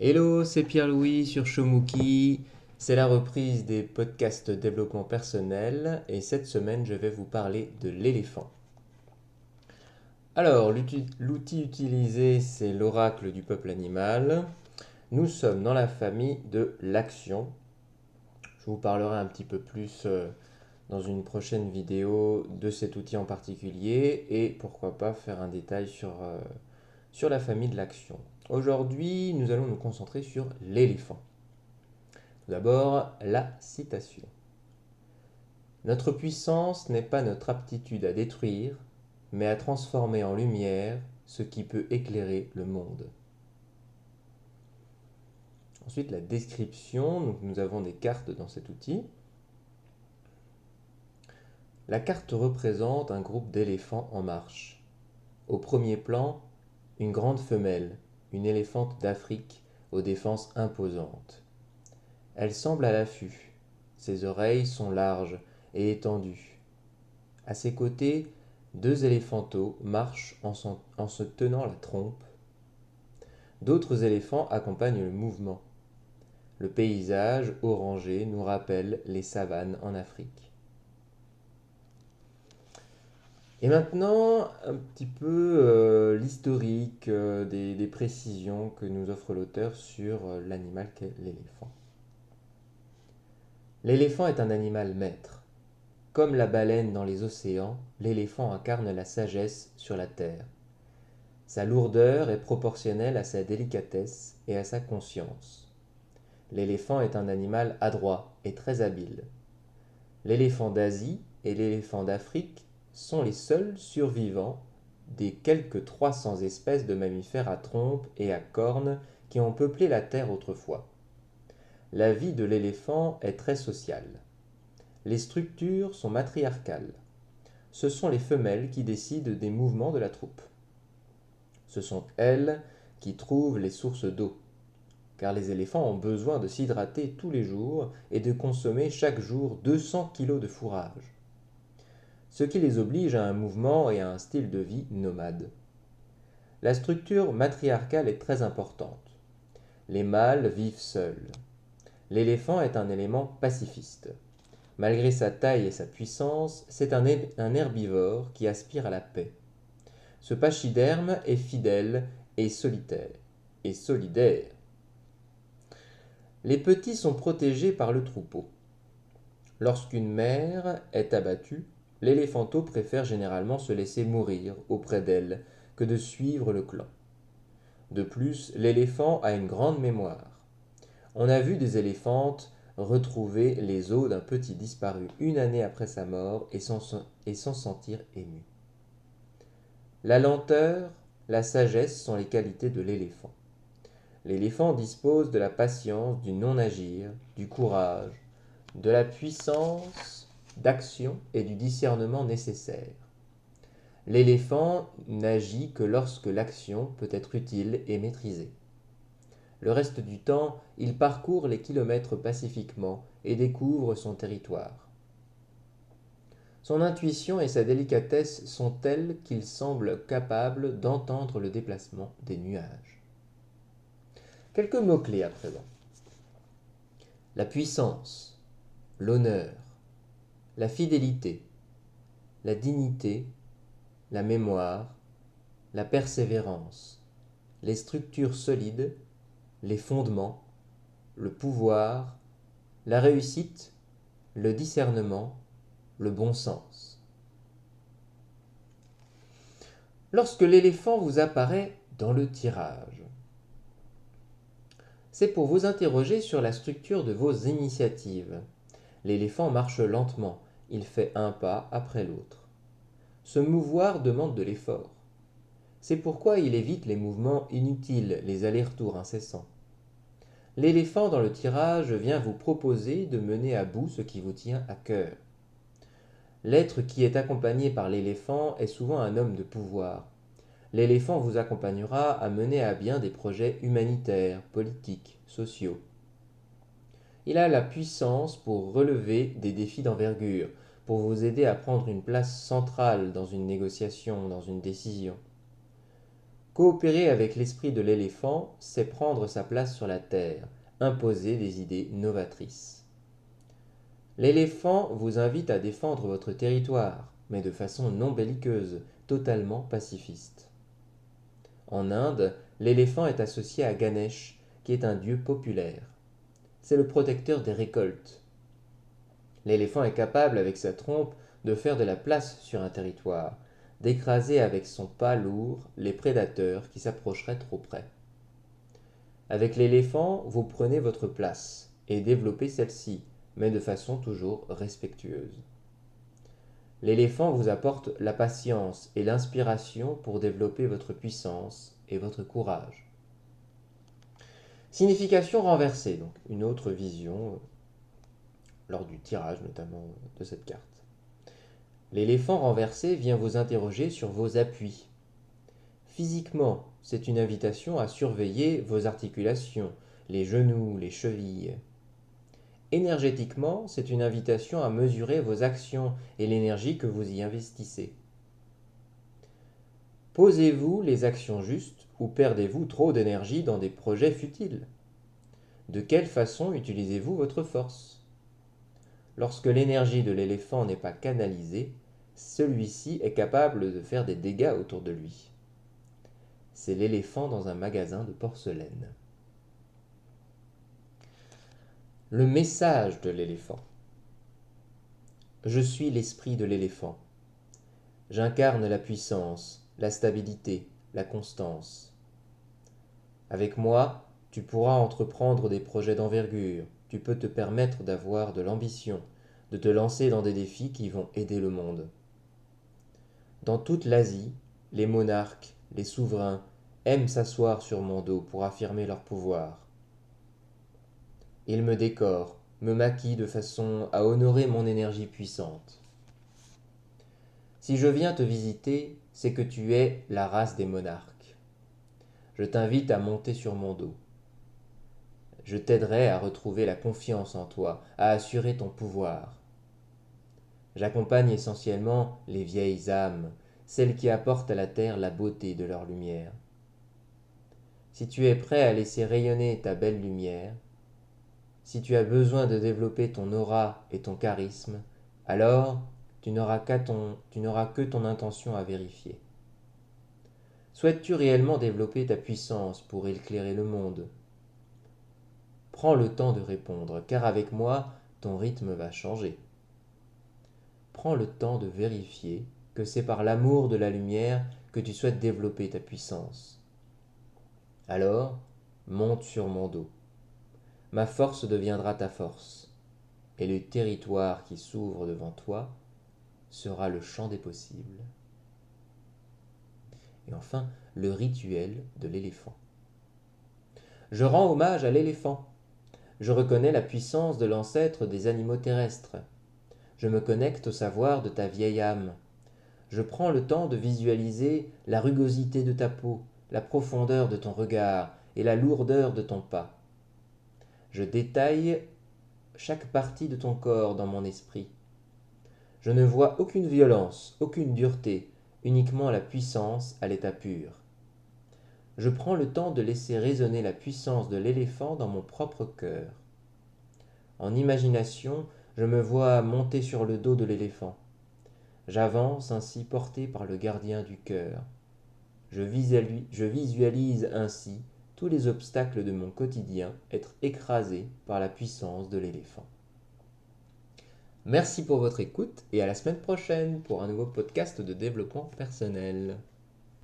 Hello, c'est Pierre-Louis sur Shomouki. C'est la reprise des podcasts développement personnel et cette semaine je vais vous parler de l'éléphant. Alors, l'outil utilisé c'est l'oracle du peuple animal. Nous sommes dans la famille de l'action. Je vous parlerai un petit peu plus dans une prochaine vidéo de cet outil en particulier et pourquoi pas faire un détail sur la famille de l'action. Aujourd'hui, nous allons nous concentrer sur l'éléphant. Tout d'abord, la citation. Notre puissance n'est pas notre aptitude à détruire, mais à transformer en lumière ce qui peut éclairer le monde. Ensuite, la description. Donc, nous avons des cartes dans cet outil. La carte représente un groupe d'éléphants en marche. Au premier plan, une grande femelle, une éléphante d'Afrique aux défenses imposantes. Elle semble à l'affût. Ses oreilles sont larges et étendues. À ses côtés, deux éléphantaux marchent en se tenant la trompe. D'autres éléphants accompagnent le mouvement. Le paysage orangé nous rappelle les savanes en Afrique. Et maintenant, un petit peu l'historique des précisions que nous offre l'auteur sur l'animal qu'est l'éléphant. L'éléphant est un animal maître. Comme la baleine dans les océans, l'éléphant incarne la sagesse sur la terre. Sa lourdeur est proportionnelle à sa délicatesse et à sa conscience. L'éléphant est un animal adroit et très habile. L'éléphant d'Asie et l'éléphant d'Afrique sont les seuls survivants des quelques 300 espèces de mammifères à trompe et à cornes qui ont peuplé la Terre autrefois. La vie de l'éléphant est très sociale. Les structures sont matriarcales. Ce sont les femelles qui décident des mouvements de la troupe. Ce sont elles qui trouvent les sources d'eau, car les éléphants ont besoin de s'hydrater tous les jours et de consommer chaque jour 200 kilos de fourrage, ce qui les oblige à un mouvement et à un style de vie nomade. La structure matriarcale est très importante. Les mâles vivent seuls. L'éléphant est un élément pacifiste. Malgré sa taille et sa puissance, c'est un herbivore qui aspire à la paix. Ce pachyderme est fidèle et solitaire, et solidaire. Les petits sont protégés par le troupeau. Lorsqu'une mère est abattue, l'éléphanteau préfère généralement se laisser mourir auprès d'elle que de suivre le clan. De plus, l'éléphant a une grande mémoire. On a vu des éléphantes retrouver les os d'un petit disparu une année après sa mort et s'en sentir ému. La lenteur, la sagesse sont les qualités de l'éléphant. L'éléphant dispose de la patience, du non-agir, du courage, de la puissance d'action et du discernement nécessaire. L'éléphant n'agit que lorsque l'action peut être utile et maîtrisée. Le reste du temps, il parcourt les kilomètres pacifiquement et découvre son territoire. Son intuition et sa délicatesse sont telles qu'il semble capable d'entendre le déplacement des nuages. Quelques mots-clés à présent. La puissance, l'honneur, la fidélité, la dignité, la mémoire, la persévérance, les structures solides, les fondements, le pouvoir, la réussite, le discernement, le bon sens. Lorsque l'éléphant vous apparaît dans le tirage, c'est pour vous interroger sur la structure de vos initiatives. L'éléphant marche lentement, il fait un pas après l'autre. Se mouvoir demande de l'effort. C'est pourquoi il évite les mouvements inutiles, les allers-retours incessants. L'éléphant dans le tirage vient vous proposer de mener à bout ce qui vous tient à cœur. L'être qui est accompagné par l'éléphant est souvent un homme de pouvoir. L'éléphant vous accompagnera à mener à bien des projets humanitaires, politiques, sociaux. Il a la puissance pour relever des défis d'envergure, pour vous aider à prendre une place centrale dans une négociation, dans une décision. Coopérer avec l'esprit de l'éléphant, c'est prendre sa place sur la terre, imposer des idées novatrices. L'éléphant vous invite à défendre votre territoire, mais de façon non belliqueuse, totalement pacifiste. En Inde, l'éléphant est associé à Ganesh, qui est un dieu populaire. C'est le protecteur des récoltes. L'éléphant est capable, avec sa trompe, de faire de la place sur un territoire, d'écraser avec son pas lourd les prédateurs qui s'approcheraient trop près. Avec l'éléphant, vous prenez votre place et développez celle-ci, mais de façon toujours respectueuse. L'éléphant vous apporte la patience et l'inspiration pour développer votre puissance et votre courage. Signification renversée, donc une autre vision lors du tirage notamment de cette carte. L'éléphant renversé vient vous interroger sur vos appuis. Physiquement, c'est une invitation à surveiller vos articulations, les genoux, les chevilles. Énergétiquement, c'est une invitation à mesurer vos actions et l'énergie que vous y investissez. Posez-vous les actions justes ou perdez-vous trop d'énergie dans des projets futiles? De quelle façon utilisez-vous votre force? Lorsque l'énergie de l'éléphant n'est pas canalisée, celui-ci est capable de faire des dégâts autour de lui. C'est l'éléphant dans un magasin de porcelaine. Le message de l'éléphant. Je suis l'esprit de l'éléphant. J'incarne la puissance, la stabilité, la constance. Avec moi, tu pourras entreprendre des projets d'envergure, tu peux te permettre d'avoir de l'ambition, de te lancer dans des défis qui vont aider le monde. Dans toute l'Asie, les monarques, les souverains aiment s'asseoir sur mon dos pour affirmer leur pouvoir. Ils me décorent, me maquillent de façon à honorer mon énergie puissante. Si je viens te visiter, c'est que tu es la race des monarques. Je t'invite à monter sur mon dos. Je t'aiderai à retrouver la confiance en toi, à assurer ton pouvoir. J'accompagne essentiellement les vieilles âmes, celles qui apportent à la terre la beauté de leur lumière. Si tu es prêt à laisser rayonner ta belle lumière, si tu as besoin de développer ton aura et ton charisme, alors tu n'auras que ton intention à vérifier. Souhaites-tu réellement développer ta puissance pour éclairer le monde? Prends le temps de répondre, car avec moi, ton rythme va changer. Prends le temps de vérifier que c'est par l'amour de la lumière que tu souhaites développer ta puissance. Alors, monte sur mon dos. Ma force deviendra ta force, et le territoire qui s'ouvre devant toi sera le champ des possibles. Et enfin, le rituel de l'éléphant. Je rends hommage à l'éléphant. Je reconnais la puissance de l'ancêtre des animaux terrestres. Je me connecte au savoir de ta vieille âme. Je prends le temps de visualiser la rugosité de ta peau, la profondeur de ton regard et la lourdeur de ton pas. Je détaille chaque partie de ton corps dans mon esprit. Je ne vois aucune violence, aucune dureté, uniquement la puissance à l'état pur. Je prends le temps de laisser résonner la puissance de l'éléphant dans mon propre cœur. En imagination, je me vois monter sur le dos de l'éléphant. J'avance ainsi porté par le gardien du cœur. Je visualise ainsi tous les obstacles de mon quotidien être écrasés par la puissance de l'éléphant. Merci pour votre écoute et à la semaine prochaine pour un nouveau podcast de développement personnel.